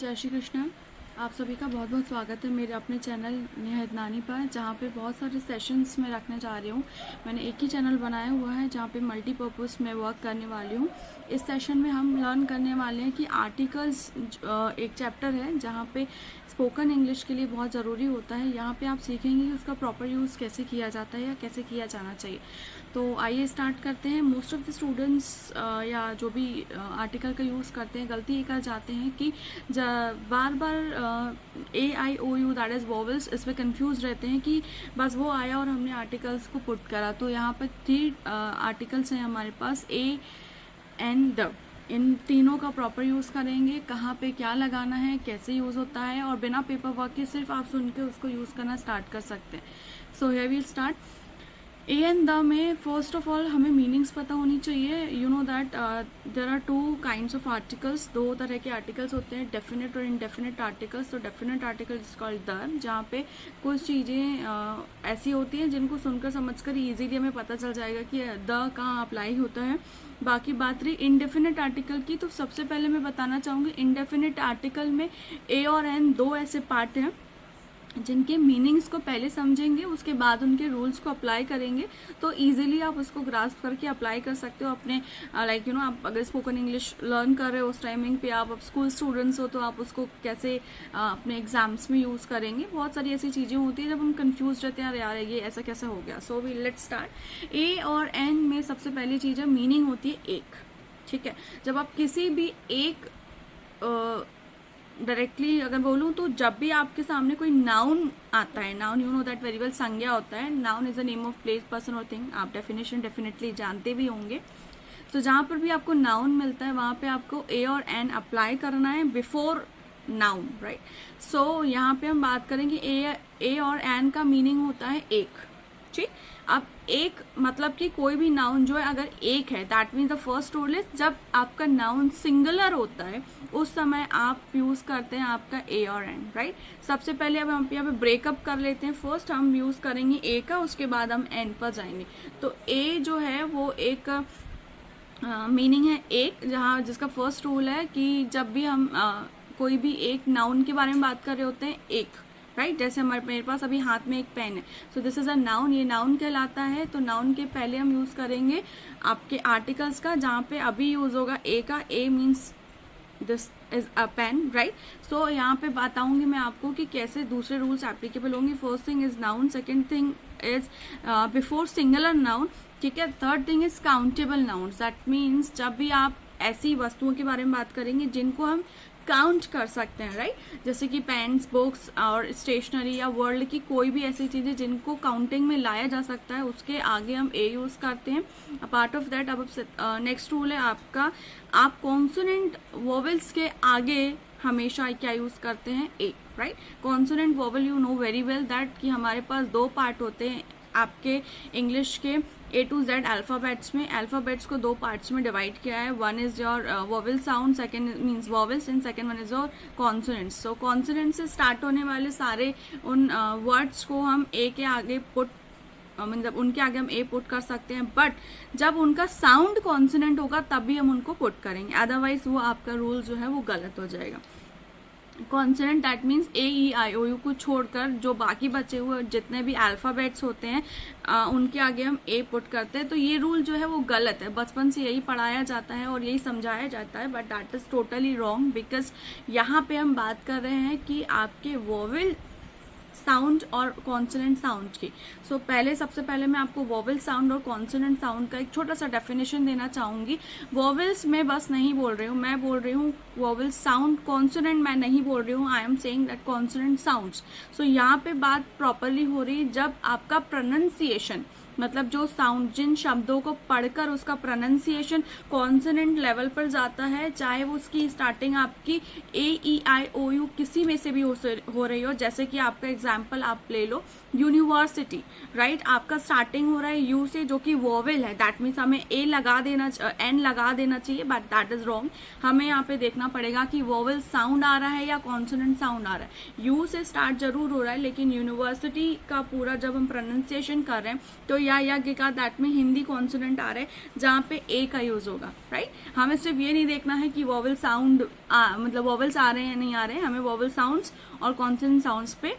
जय श्री कृष्ण। आप सभी का बहुत बहुत स्वागत है मेरे अपने चैनल नेहा हिदनानी पर, जहाँ पे बहुत सारे सेशंस मैं रखने जा रही हूँ। मैंने एक ही चैनल बनाया हुआ है जहाँ पे मल्टीपर्पज़ में वर्क करने वाली हूँ। इस सेशन में हम लर्न करने वाले हैं कि आर्टिकल्स एक चैप्टर है जहाँ पे स्पोकन इंग्लिश के लिए बहुत ज़रूरी होता है। यहाँ पे आप सीखेंगे कि उसका प्रॉपर यूज़ कैसे किया जाता है या कैसे किया जाना चाहिए। तो आइए स्टार्ट करते हैं। मोस्ट ऑफ द स्टूडेंट्स या जो भी आर्टिकल का यूज़ करते हैं गलती ये कर जाते हैं कि बार बार ए आई O you that is vowels इस पर कन्फ्यूज रहते हैं कि बस वो आया और हमने आर्टिकल्स को पुट करा। तो यहाँ पर 3 आर्टिकल्स हैं हमारे पास, ए एंड द। इन तीनों का प्रॉपर यूज़ करेंगे, कहाँ पे क्या लगाना है, कैसे यूज़ होता है, और बिना पेपर वर्क के सिर्फ आप सुन के उसको यूज़ करना स्टार्ट कर सकते हैं। So here we'll start. A and the में फर्स्ट ऑफ ऑल हमें मीनिंग्स पता होनी चाहिए। You know that there are 2 kinds of articles. 2 तरह के आर्टिकल्स होते हैं, डेफिनेट और इनडेफिनेट आर्टिकल्स। तो definite article is called the, जहाँ पे कुछ चीज़ें ऐसी होती हैं जिनको सुनकर समझकर ईजीली हमें पता चल जाएगा कि द कहाँ अप्लाई होता है। बाकी बात रही इनडेफिनेट आर्टिकल की, तो सबसे पहले मैं बताना चाहूँगी इनडेफिनेट आर्टिकल में ए और एन 2 ऐसे पार्ट हैं जिनके मीनिंग्स को पहले समझेंगे, उसके बाद उनके रूल्स को अप्लाई करेंगे तो इजीली आप उसको ग्रास्प करके अप्लाई कर सकते हो अपने लाइक यू नो आप अगर स्पोकन इंग्लिश लर्न कर रहे हो उस टाइमिंग पे, आप स्कूल स्टूडेंट्स हो तो आप उसको कैसे अपने एग्जाम्स में यूज़ करेंगे। बहुत सारी ऐसी चीज़ें होती है जब हम कंफ्यूज रहते हैं, यार ये ऐसा कैसे हो गया। So we let's start. A और एन में सबसे पहली चीज़ है मीनिंग होती है एक। ठीक है, जब आप किसी भी एक डायरेक्टली अगर बोलूँ तो जब भी आपके सामने कोई नाउन आता है, noun you know that very well, संज्ञा होता है। Noun is the name of place, person और थिंग। आप डेफिनेशन डेफिनेटली जानते भी होंगे। तो जहाँ पर भी आपको नाउन मिलता है वहाँ पे आपको ए और एन अप्लाई करना है बिफोर नाउन, राइट। सो यहाँ पे हम बात करेंगे ए और एन का मीनिंग होता है एक। ठीक, अब एक मतलब कि कोई भी नाउन जो है अगर एक है that means the first rule is जब आपका नाउन सिंगुलर होता है उस समय आप यूज करते हैं आपका ए और एन, राइट। सबसे पहले अब हम यहाँ पे ब्रेकअप कर लेते हैं। फर्स्ट हम यूज करेंगे ए का, उसके बाद हम एन पर जाएंगे। तो ए जो है वो एक मीनिंग है एक, जहाँ जिसका फर्स्ट रूल है कि जब भी हम कोई भी एक नाउन के बारे में बात कर रहे होते हैं एक, राइट। जैसे मेरे पास अभी हाथ में एक पेन है, so this is a noun, ये नाउन कहलाता है। तो नाउन के पहले हम यूज करेंगे आपके आर्टिकल्स का, जहाँ पे अभी यूज होगा ए का। A means this is a pen, right. So यहाँ पे बताऊंगी मैं आपको कि कैसे दूसरे रूल्स एप्लीकेबल होंगे। First thing is noun, second thing is before singular noun, ठीक है। Third thing is countable noun, that means जब भी आप ऐसी वस्तुओं के बारे में बात करेंगे जिनको हम काउंट कर सकते हैं, राइट। जैसे कि पेन्स, बुक्स और स्टेशनरी या वर्ल्ड की कोई भी ऐसी चीजें जिनको काउंटिंग में लाया जा सकता है, उसके आगे हम ए यूज करते हैं। अपार्ट ऑफ दैट अब नेक्स्ट रूल है आपका, आप कॉन्सोनेंट वोवेल्स के आगे हमेशा क्या यूज करते हैं, a, right. Consonant vowel you know very well that कि हमारे पास 2 पार्ट होते हैं आपके इंग्लिश के A to Z अल्फाबेट्स में। अल्फाबेट्स को 2 पार्ट्स में डिवाइड किया है। One is your vowel sound, second means vowels, and second one is your consonants. So consonant से स्टार्ट होने वाले सारे उन वर्ड्स को हम ए के आगे पुट मतलब उनके आगे हम ए पुट कर सकते हैं, बट जब उनका साउंड कॉन्सोनेंट होगा तभी हम उनको पुट करेंगे, अदरवाइज वो आपका रूल जो है वो गलत हो जाएगा। Consonant that means A E I O U को छोड़कर जो बाकी बचे हुए जितने भी अल्फाबेट्स होते हैं उनके आगे हम ए पुट करते हैं। तो ये रूल जो है वो गलत है, बचपन से यही पढ़ाया जाता है और यही समझाया जाता है, but that is totally wrong. Because यहाँ पे हम बात कर रहे हैं कि आपके वोवेल साउंड और कॉन्सोनेंट साउंड की। सो पहले सबसे पहले मैं आपको वोवेल साउंड और कॉन्सोनेंट साउंड का एक छोटा सा डेफिनेशन देना चाहूंगी। वोवेल्स में बस नहीं बोल रही हूँ, मैं बोल रही हूँ वोवेल साउंड। कॉन्सोनेंट मैं नहीं बोल रही हूँ, I am saying that consonant sounds. So यहाँ पे बात प्रॉपरली हो रही है जब आपका प्रोनाउंसिएशन मतलब जो साउंड, जिन शब्दों को पढ़कर उसका प्रोनाउंसिएशन कॉन्सोनेंट लेवल पर जाता है, चाहे वो उसकी स्टार्टिंग आपकी ए ई आई ओ यू किसी में से भी हो रही हो। जैसे कि आपका एग्जांपल आप ले लो यूनिवर्सिटी, राइट। आपका स्टार्टिंग हो रहा है यू से जो कि वोवेल है, दैट मीन्स हमें ए लगा देना, एन लगा देना चाहिए, बट दैट इज रॉन्ग। हमें यहाँ पे देखना पड़ेगा कि वोवेल साउंड आ रहा है या कॉन्सोनेंट साउंड आ रहा है। यू से स्टार्ट जरूर हो रहा है, लेकिन यूनिवर्सिटी का पूरा जब हम प्रोनाउंसिएशन कर रहे हैं तो या के का, दैट में हिंदी कॉन्सोनेंट आ रहे हैं जहाँ पे ए का यूज होगा, राइट। हमें सिर्फ ये नहीं देखना है कि वॉवल साउंड मतलब वॉवल्स आ रहे हैं या नहीं आ रहे हैं, हमें वॉवल साउंड्स और कॉन्सोनेंट साउंड्स पे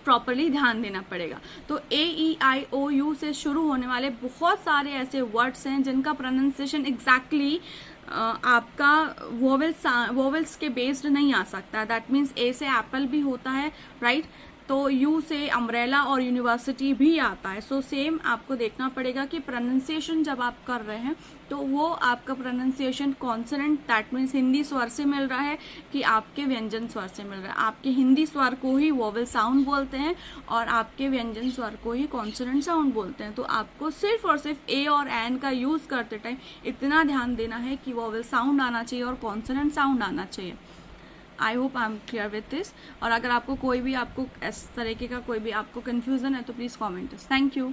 प्रॉपरली ध्यान देना पड़ेगा। तो AEIOU से शुरू होने वाले बहुत सारे ऐसे वर्ड्स हैं जिनका प्रोनाउंसिएशन एग्जैक्टली आपका वोवेल्स के बेस्ड नहीं आ सकता। दैट मीन्स ए से एप्पल भी होता है, राइट। तो यू से अम्ब्रेला और यूनिवर्सिटी भी आता है। सो सेम आपको देखना पड़ेगा कि प्रोनाउंसिएशन जब आप कर रहे हैं तो वो आपका pronunciation consonant that means Hindi स्वर से मिल रहा है कि आपके व्यंजन स्वर से मिल रहा है। आपके हिंदी स्वर को ही वोवेल साउंड बोलते हैं और आपके व्यंजन स्वर को ही कॉन्सोनेंट साउंड बोलते हैं। तो आपको सिर्फ और सिर्फ ए और एन का यूज करते टाइम इतना ध्यान देना है कि वोवेल साउंड आना चाहिए और कॉन्सोनेंट साउंड आना चाहिए। I hope I am clear with this. और अगर आपको कोई भी इस तरीके का कोई भी आपको कंफ्यूजन है तो प्लीज कॉमेंट। Thank you.